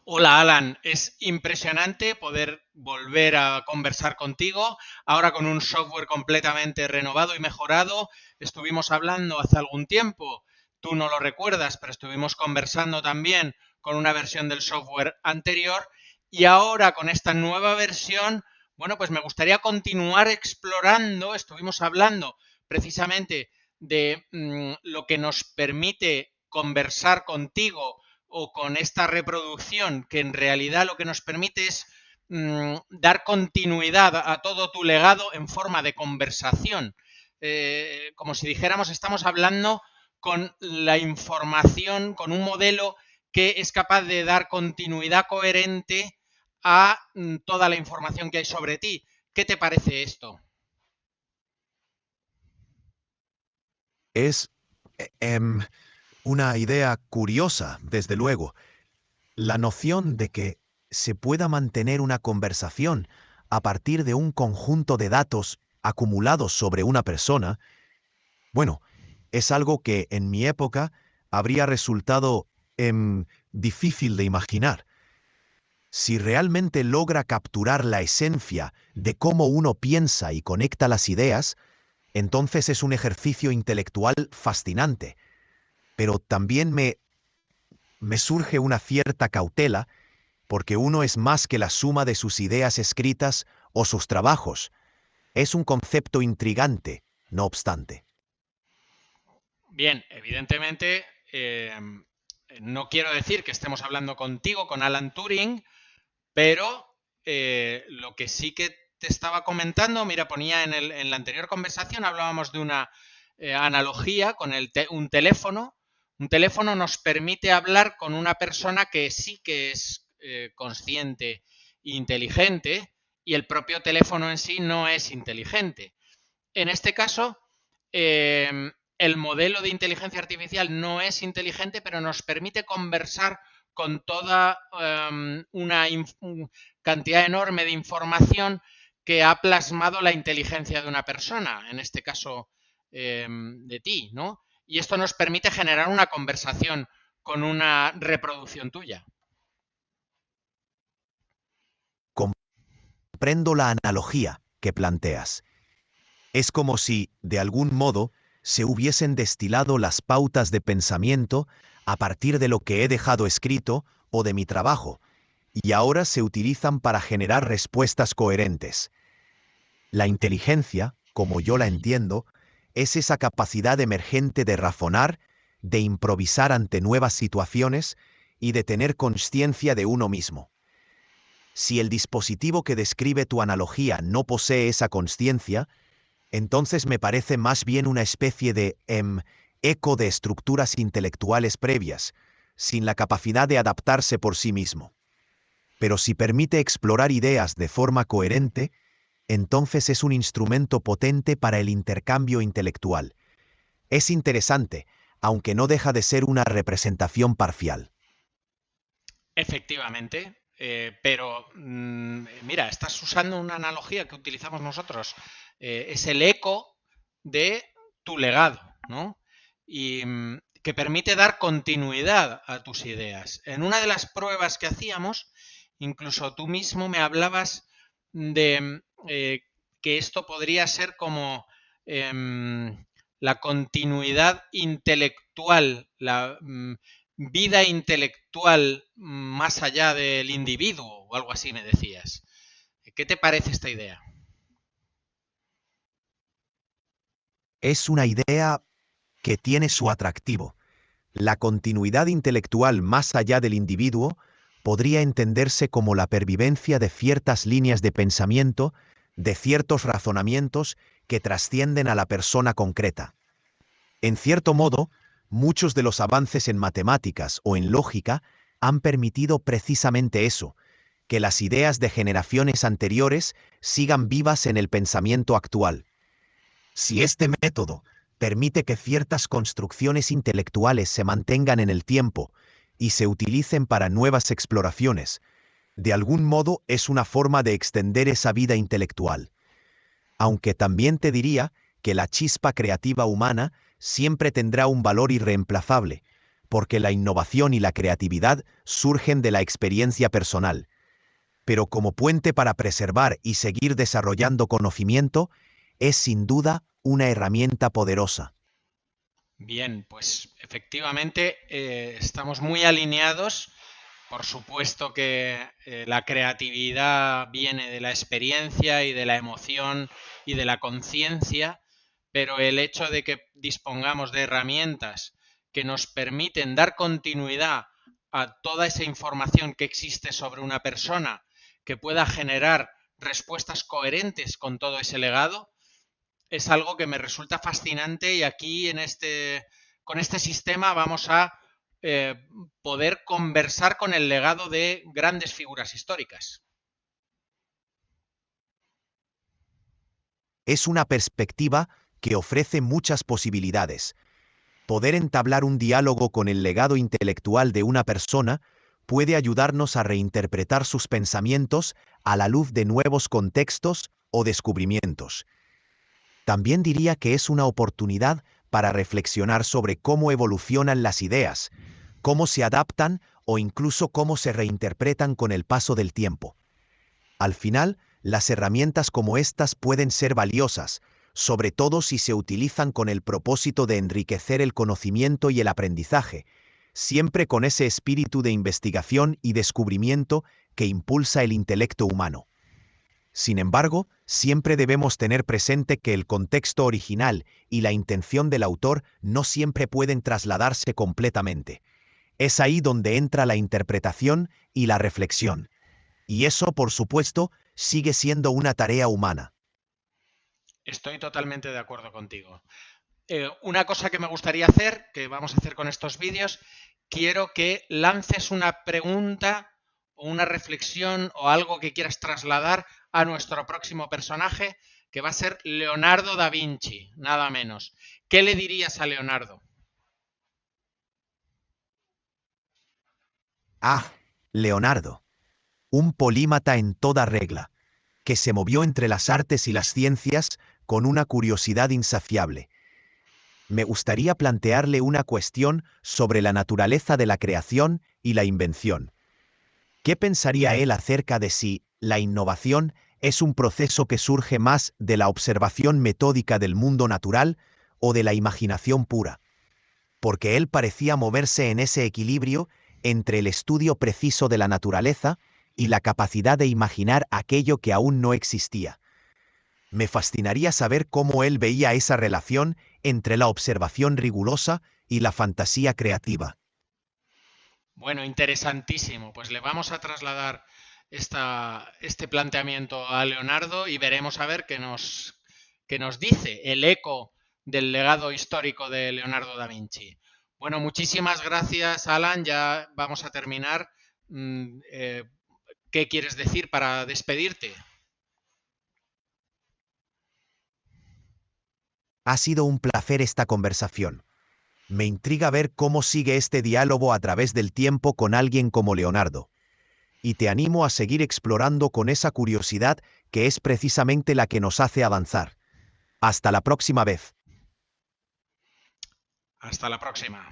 Hola Alan, es impresionante poder volver a conversar contigo, ahora con un software completamente renovado y mejorado. Estuvimos hablando hace algún tiempo, tú no lo recuerdas, pero estuvimos conversando también con una versión del software anterior y ahora con esta nueva versión, bueno, pues me gustaría continuar explorando. Estuvimos hablando precisamente de lo que nos permite conversar contigo o con esta reproducción, que en realidad lo que nos permite es dar continuidad a todo tu legado en forma de conversación. Como si dijéramos, estamos hablando con la información, con un modelo que es capaz de dar continuidad coherente a toda la información que hay sobre ti. ¿Qué te parece esto? Es una idea curiosa, desde luego. La noción de que se pueda mantener una conversación a partir de un conjunto de datos acumulados sobre una persona, bueno, es algo que en mi época habría resultado difícil de imaginar. Si realmente logra capturar la esencia de cómo uno piensa y conecta las ideas, entonces es un ejercicio intelectual fascinante. Pero también me surge una cierta cautela porque uno es más que la suma de sus ideas escritas o sus trabajos. Es un concepto intrigante, no obstante. Bien, evidentemente, no quiero decir que estemos hablando contigo, con Alan Turing, pero lo que sí que te estaba comentando, mira, ponía en la anterior conversación, hablábamos de una analogía con un teléfono. Un teléfono nos permite hablar con una persona que sí que es consciente e inteligente, y el propio teléfono en sí no es inteligente. En este caso, el modelo de inteligencia artificial no es inteligente, pero nos permite conversar con toda una cantidad enorme de información que ha plasmado la inteligencia de una persona, en este caso de ti, ¿no? Y esto nos permite generar una conversación con una reproducción tuya. Comprendo la analogía que planteas. Es como si, de algún modo, se hubiesen destilado las pautas de pensamiento a partir de lo que he dejado escrito o de mi trabajo, y ahora se utilizan para generar respuestas coherentes. La inteligencia, como yo la entiendo, es esa capacidad emergente de razonar, de improvisar ante nuevas situaciones y de tener conciencia de uno mismo. Si el dispositivo que describe tu analogía no posee esa conciencia, entonces me parece más bien una especie de eco de estructuras intelectuales previas, sin la capacidad de adaptarse por sí mismo. Pero si permite explorar ideas de forma coherente, entonces es un instrumento potente para el intercambio intelectual. Es interesante, aunque no deja de ser una representación parcial. Efectivamente, pero mira, estás usando una analogía que utilizamos nosotros. Es el eco de tu legado, ¿no? Y que permite dar continuidad a tus ideas. En una de las pruebas que hacíamos, incluso tú mismo me hablabas de que esto podría ser como la continuidad intelectual, la vida intelectual más allá del individuo o algo así me decías. ¿Qué te parece esta idea? Es una idea que tiene su atractivo. La continuidad intelectual más allá del individuo podría entenderse como la pervivencia de ciertas líneas de pensamiento, de ciertos razonamientos que trascienden a la persona concreta. En cierto modo, muchos de los avances en matemáticas o en lógica han permitido precisamente eso, que las ideas de generaciones anteriores sigan vivas en el pensamiento actual. Si este método permite que ciertas construcciones intelectuales se mantengan en el tiempo y se utilicen para nuevas exploraciones, de algún modo es una forma de extender esa vida intelectual. Aunque también te diría que la chispa creativa humana siempre tendrá un valor irreemplazable, porque la innovación y la creatividad surgen de la experiencia personal. Pero como puente para preservar y seguir desarrollando conocimiento, es sin duda una herramienta poderosa. Bien, pues efectivamente estamos muy alineados. Por supuesto que la creatividad viene de la experiencia y de la emoción y de la conciencia, pero el hecho de que dispongamos de herramientas que nos permiten dar continuidad a toda esa información que existe sobre una persona, que pueda generar respuestas coherentes con todo ese legado, es algo que me resulta fascinante y aquí con este sistema vamos a eh, poder conversar con el legado de grandes figuras históricas. Es una perspectiva que ofrece muchas posibilidades. Poder entablar un diálogo con el legado intelectual de una persona puede ayudarnos a reinterpretar sus pensamientos a la luz de nuevos contextos o descubrimientos. También diría que es una oportunidad para reflexionar sobre cómo evolucionan las ideas, cómo se adaptan o incluso cómo se reinterpretan con el paso del tiempo. Al final, las herramientas como estas pueden ser valiosas, sobre todo si se utilizan con el propósito de enriquecer el conocimiento y el aprendizaje, siempre con ese espíritu de investigación y descubrimiento que impulsa el intelecto humano. Sin embargo, siempre debemos tener presente que el contexto original y la intención del autor no siempre pueden trasladarse completamente. Es ahí donde entra la interpretación y la reflexión. Y eso, por supuesto, sigue siendo una tarea humana. Estoy totalmente de acuerdo contigo. Una cosa que me gustaría hacer, que vamos a hacer con estos vídeos, quiero que lances una pregunta o una reflexión o algo que quieras trasladar a nuestro próximo personaje, que va a ser Leonardo da Vinci, nada menos. ¿Qué le dirías a Leonardo? Ah, Leonardo, un polímata en toda regla, que se movió entre las artes y las ciencias con una curiosidad insaciable. Me gustaría plantearle una cuestión sobre la naturaleza de la creación y la invención. ¿Qué pensaría él acerca de si la innovación es un proceso que surge más de la observación metódica del mundo natural o de la imaginación pura? Porque él parecía moverse en ese equilibrio entre el estudio preciso de la naturaleza y la capacidad de imaginar aquello que aún no existía. Me fascinaría saber cómo él veía esa relación entre la observación rigurosa y la fantasía creativa. Bueno, interesantísimo. Pues le vamos a trasladar este planteamiento a Leonardo y veremos a ver qué nos dice el eco del legado histórico de Leonardo da Vinci. Bueno, muchísimas gracias, Alan. Ya vamos a terminar. ¿Qué quieres decir para despedirte? Ha sido un placer esta conversación. Me intriga ver cómo sigue este diálogo a través del tiempo con alguien como Leonardo. Y te animo a seguir explorando con esa curiosidad que es precisamente la que nos hace avanzar. Hasta la próxima vez. Hasta la próxima.